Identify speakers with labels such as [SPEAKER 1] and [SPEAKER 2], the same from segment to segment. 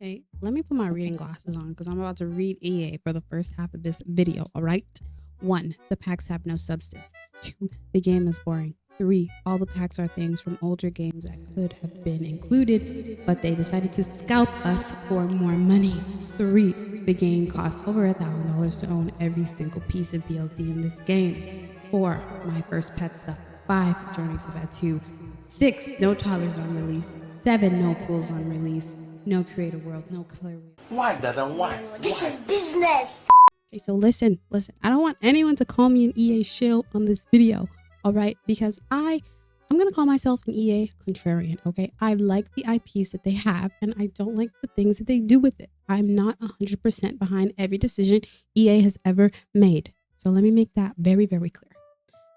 [SPEAKER 1] Okay, let me put my reading glasses on because I'm about to read EA for the first half of this video, all right? 1. The packs have no substance. 2. The game is boring. 3. All the packs are things from older games that could have been included, but they decided to scalp us for more money. 3. The game costs over $1,000 to own every single piece of DLC in this game. 4. My first pet stuff. 5. Journey to Vet 2. 6. No toddlers on release. 7. No pools on release. No creative world, no color wheel.
[SPEAKER 2] Why, Dada? Why?
[SPEAKER 3] This is business.
[SPEAKER 1] Okay, so listen. I don't want anyone to call me an EA shill on this video, all right? Because I'm gonna call myself an EA contrarian, okay? I like the IPs that they have, and I don't like the things that they do with it. I'm not 100% behind every decision EA has ever made. So let me make that very, very clear.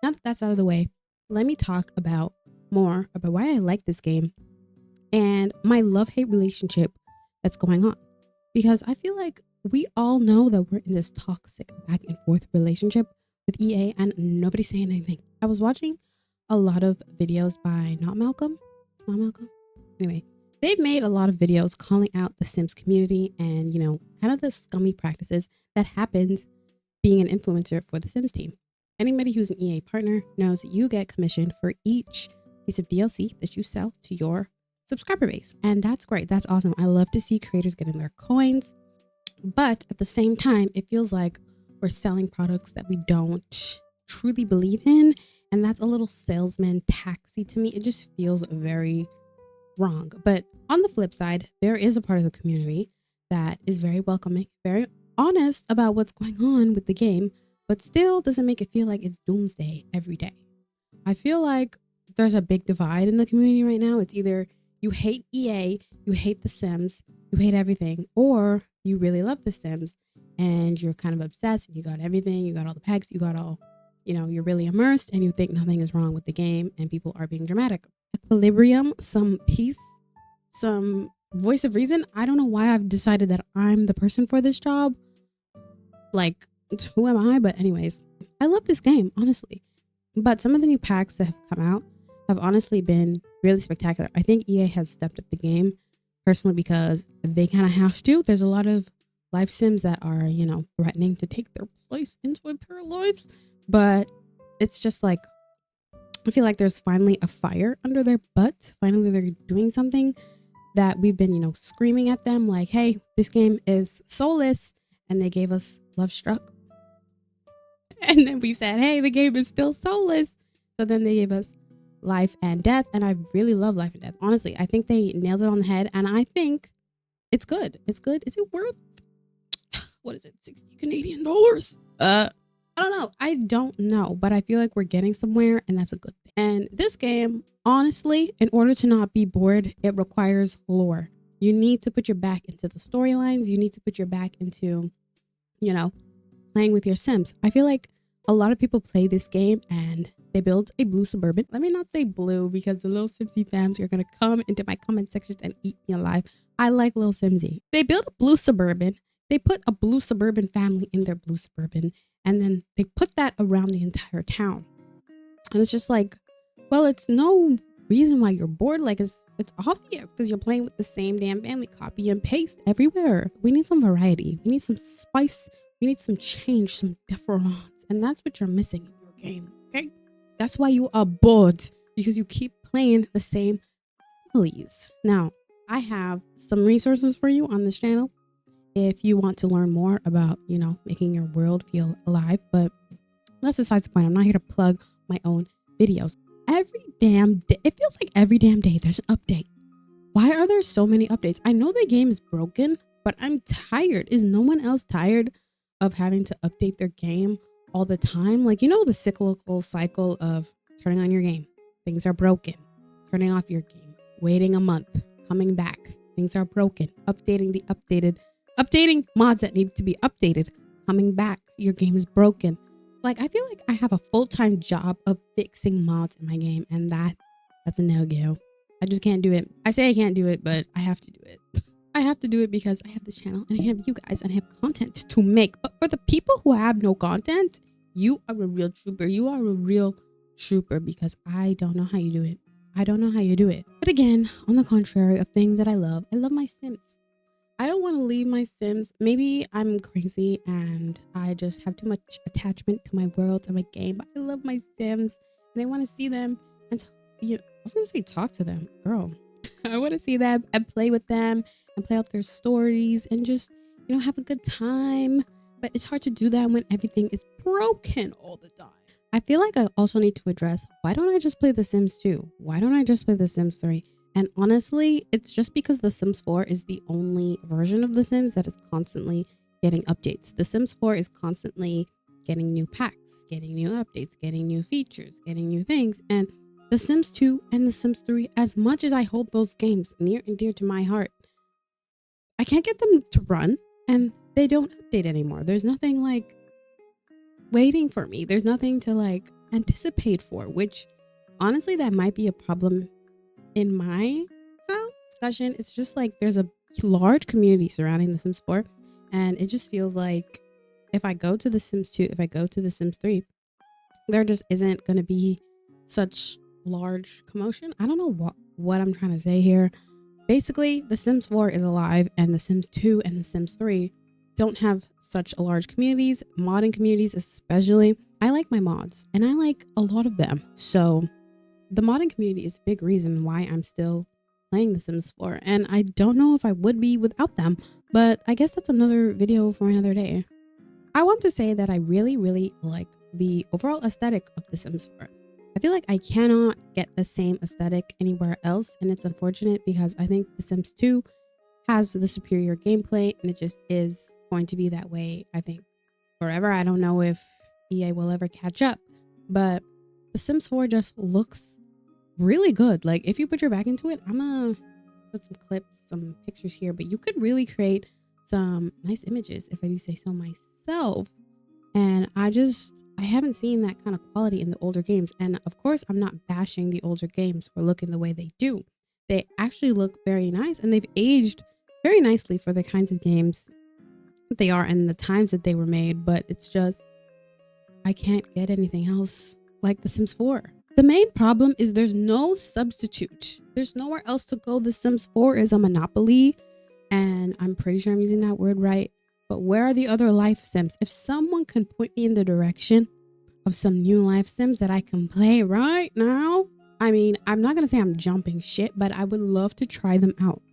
[SPEAKER 1] Now that that's out of the way, let me talk more about why I like this game and my love-hate relationship that's going on. Because I feel like we all know that we're in this toxic back and forth relationship with EA and nobody's saying anything. I was watching a lot of videos by Not Malcolm. Anyway, they've made a lot of videos calling out the Sims community and, kind of the scummy practices that happens being an influencer for the Sims team. Anybody who's an EA partner knows that you get commission for each piece of DLC that you sell to your subscriber base. And that's great. That's awesome. I love to see creators getting their coins. But at the same time, it feels like we're selling products that we don't truly believe in. And that's a little salesman taxi to me. It just feels very wrong. But on the flip side, there is a part of the community that is very welcoming, very honest about what's going on with the game, but still doesn't make it feel like it's doomsday every day. I feel like there's a big divide in the community right now. It's either you hate EA, you hate The Sims, you hate everything, or you really love The Sims and you're kind of obsessed and you got everything, you got all the packs, you got all, you're really immersed and you think nothing is wrong with the game and people are being dramatic. Equilibrium, some peace, some voice of reason. I don't know why I've decided that I'm the person for this job. Like, who am I? But anyways, I love this game, honestly. But some of the new packs that have come out have honestly been really spectacular. I think EA has stepped up the game personally because they kind of have to. There's a lot of life sims that are, threatening to take their place into a pair of lives. But it's just like, I feel like there's finally a fire under their butt. Finally, they're doing something that we've been, screaming at them like, hey, this game is soulless. And they gave us Love Struck. And then we said, hey, the game is still soulless. So then they gave us Life and Death, and I really love Life and Death. Honestly, I think they nailed it on the head, and I think it's good. It's good. Is it worth, what is it, 60 Canadian dollars? I don't know, but I feel like we're getting somewhere, and that's a good thing. And this game, honestly, in order to not be bored, it requires lore. You need to put your back into the storylines. You need to put your back into, playing with your Sims. I feel like a lot of people play this game and they build a blue suburban. Let me not say blue because the little Simsy fams are going to come into my comment sections and eat me alive. I like little Simsy. They build a blue suburban. They put a blue suburban family in their blue suburban. And then they put that around the entire town. And it's just like, well, it's no reason why you're bored. Like it's obvious because you're playing with the same damn family. Copy and paste everywhere. We need some variety. We need some spice. We need some change, some difference. And that's what you're missing in your game, okay? That's why you are bored, because you keep playing the same families. Now, I have some resources for you on this channel if you want to learn more about, making your world feel alive. But that's besides the point. I'm not here to plug my own videos. Every damn day, it feels like every damn day there's an update. Why are there so many updates? I know the game is broken, but I'm tired. Is no one else tired of having to update their game all the time? Like, the cyclical cycle of turning on your game, things are broken, turning off your game, waiting a month, coming back, things are broken, updating mods that need to be updated, coming back, your game is broken. Like, I feel like I have a full-time job of fixing mods in my game, and that's a no-go. I just can't do it. I say I can't do it, but I have to do it. I have to do it because I have this channel and I have you guys and I have content to make. But for the people who have no content, you are a real trooper. You are a real trooper because I don't know how you do it. I don't know how you do it. But again, on the contrary of things that I love my Sims. I don't want to leave my Sims. Maybe I'm crazy and I just have too much attachment to my world and my game. But I love my Sims and I want to see them and I was gonna say talk to them, girl. I want to see them and play with them and play out their stories and just have a good time. But it's hard to do that when everything is broken all the time. I feel like I also need to address, why don't I just play The Sims 2? Why don't I just play The Sims 3? And honestly, it's just because The Sims 4 is the only version of The Sims that is constantly getting updates. The Sims 4 is constantly getting new packs, getting new updates, getting new features, getting new things. And The Sims 2 and The Sims 3, as much as I hold those games near and dear to my heart, I can't get them to run and they don't update anymore. There's nothing like waiting for me. There's nothing to like anticipate for, which honestly, that might be a problem in my discussion. It's just like there's a large community surrounding The Sims 4, and it just feels like if I go to The Sims 2, if I go to The Sims 3, there just isn't going to be such large commotion. I don't know what I'm trying to say here. Basically, The Sims 4 is alive, and The Sims 2 and The Sims 3 don't have such a large communities, modding communities especially. I like my mods, and I like a lot of them. So the modding community is a big reason why I'm still playing The Sims 4, and I don't know if I would be without them, but I guess that's another video for another day. I want to say that I really, really like the overall aesthetic of The Sims 4. I feel like I cannot get the same aesthetic anywhere else, and it's unfortunate because I think The Sims 2 has the superior gameplay, and it just is going to be that way, I think, forever. I don't know if EA will ever catch up, but The Sims 4 just looks really good. Like, if you put your back into it, I'm gonna put some clips, some pictures here, but you could really create some nice images, if I do say so myself. And I haven't seen that kind of quality in the older games. And of course, I'm not bashing the older games for looking the way they do. They actually look very nice, and they've aged very nicely for the kinds of games that they are and the times that they were made. But it's just, I can't get anything else like The Sims 4. The main problem is there's no substitute. There's nowhere else to go. The Sims 4 is a monopoly, and I'm pretty sure I'm using that word right. But where are the other life sims? If someone can point me in the direction of some new life sims that I can play right now, I mean, I'm not going to say I'm jumping shit, but I would love to try them out.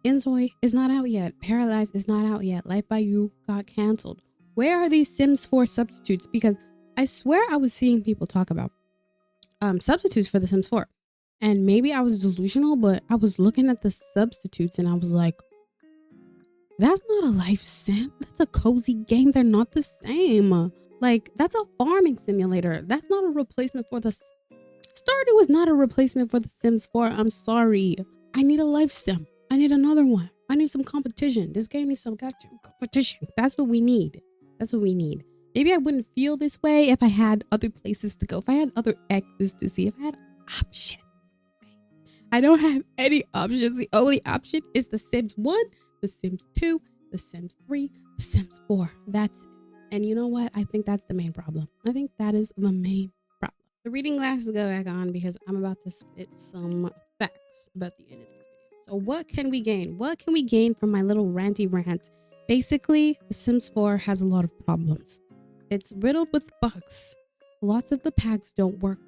[SPEAKER 1] Inzoi is not out yet. Paralives is not out yet. Life by You got canceled. Where are these Sims 4 substitutes? Because I swear I was seeing people talk about substitutes for The Sims 4. And maybe I was delusional, but I was looking at the substitutes and I was like, that's not a life sim. That's a cozy game. They're not the same. Like, that's a farming simulator. That's not a replacement for the Stardew was not a replacement for The Sims 4. I'm sorry. I need a life sim. I need another one. I need some competition. This game needs some goddamn competition. That's what we need. That's what we need. Maybe I wouldn't feel this way if I had other places to go. If I had other exes to see. If I had options. I don't have any options. The only option is The Sims 1, The Sims 2, The Sims 3, The Sims 4. That's it. And you know what? I think that's the main problem. I think that is the main problem. The reading glasses go back on because I'm about to spit some facts about the end of this video. So what can we gain? What can we gain from my little ranty rant? Basically, The Sims 4 has a lot of problems. It's riddled with bugs. Lots of the packs don't work.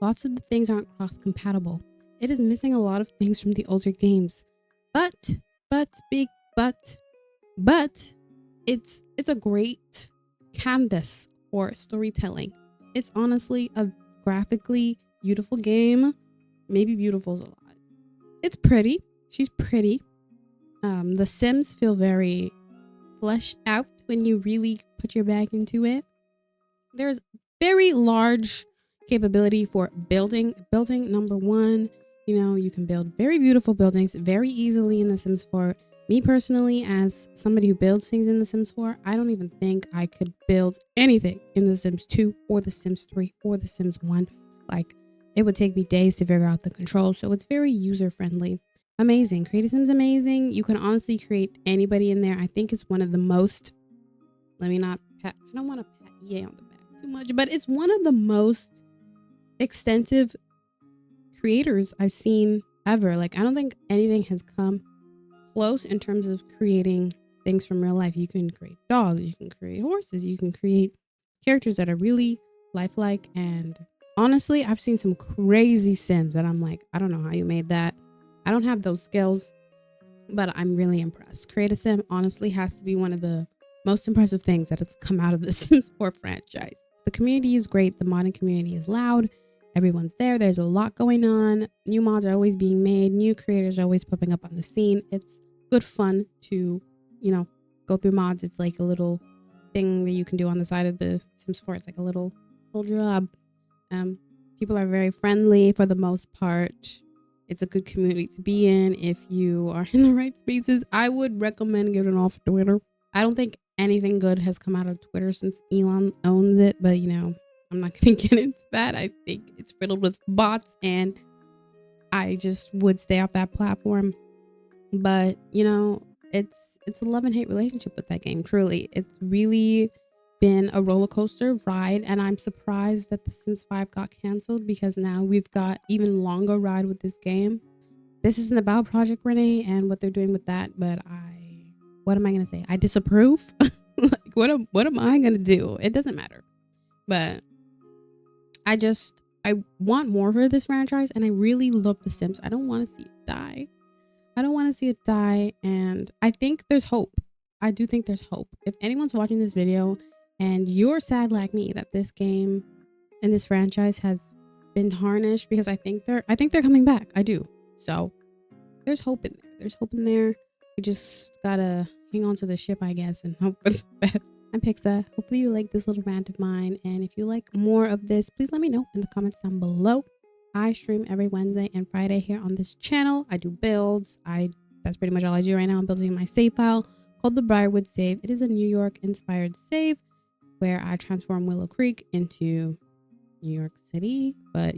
[SPEAKER 1] Lots of the things aren't cross-compatible. It is missing a lot of things from the older games. But it's a great canvas for storytelling. It's honestly a graphically beautiful game. Maybe beautiful is a lot. It's pretty. She's pretty. The Sims feel very fleshed out when you really put your back into it. There's very large capability for building. Building, number one, you can build very beautiful buildings very easily in The Sims 4. Me personally, as somebody who builds things in The Sims 4, I don't even think I could build anything in The Sims 2 or The Sims 3 or The Sims 1. Like, it would take me days to figure out the controls. So it's very user friendly. Amazing. Create Sims amazing. You can honestly create anybody in there. I think it's one of the most, I don't want to pat EA on the back too much, but it's one of the most extensive creators I've seen ever. Like, I don't think anything has come close in terms of creating things from real life. You can create dogs, you can create horses, you can create characters that are really lifelike. And honestly, I've seen some crazy Sims that I'm like, I don't know how you made that. I don't have those skills, but I'm really impressed. Create a Sim honestly has to be one of the most impressive things that has come out of the Sims 4 franchise. The community is great. The modding community is loud. Everyone's there. There's a lot going on. New mods are always being made. New creators are always popping up on the scene. It's good fun to, go through mods. It's like a little thing that you can do on the side of the Sims 4. It's like a little job. People are very friendly for the most part. It's a good community to be in if you are in the right spaces. I would recommend getting off Twitter. I don't think anything good has come out of Twitter since Elon owns it, but I'm not going to get into that. I think it's riddled with bots, and I just would stay off that platform. But it's a love and hate relationship with that game. Truly, it's really been a roller coaster ride, and I'm surprised that The Sims 5 got canceled, because now we've got even longer ride with this game. This isn't about Project Renee and what they're doing with that, but what am I gonna say? I disapprove. Like, what am I gonna do? It doesn't matter. But I want more for this franchise, and I really love The Sims. I don't want to see it die. And I think there's hope. I do think there's hope. If anyone's watching this video and you're sad like me that this game and this franchise has been tarnished, because I think they're coming back. I do. So there's hope in there. We just gotta hang on to the ship, I guess, and hope for the best. I'm Pixa. Hopefully you like this little rant of mine, and if you like more of this, please let me know in the comments down below. I stream every Wednesday and Friday here on this channel. I do builds. That's pretty much all I do right now. I'm building my save file called the Briarwood Save. It is a New York inspired save where I transform Willow Creek into New York City, but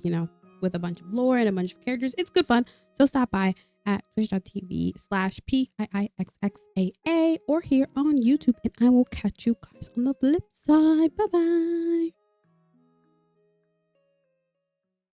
[SPEAKER 1] with a bunch of lore and a bunch of characters. It's good fun. So stop by at twitch.tv/PIIXXAA or here on YouTube, and I will catch you guys on the flip side. Bye bye.